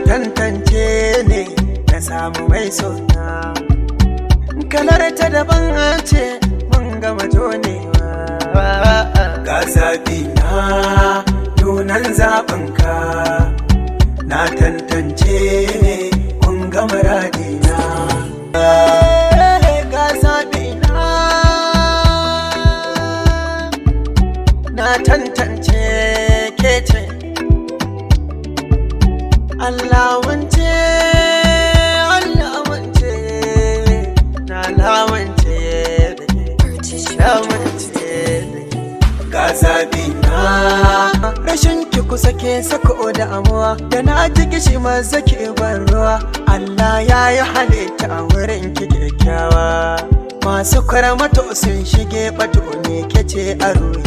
tantance ne na samu mai sona, kalar ta daban ce mun gama jonewa. Ga zaɓi na nunan zaɓinka, na tantance ne kun gama radina. Ga zaɓi na tantance ke ce Allah wance, Allah wance, na lawance da ke, lawance da ke. Ga zaɓi na rashin ki kusa ke sako damuwa, da na ji kishi maza ke ban ruwa. Allah ya yi halitta a wurin ki kyakkyawa, masu karamato sun shige bato ne ke ce a ruhi.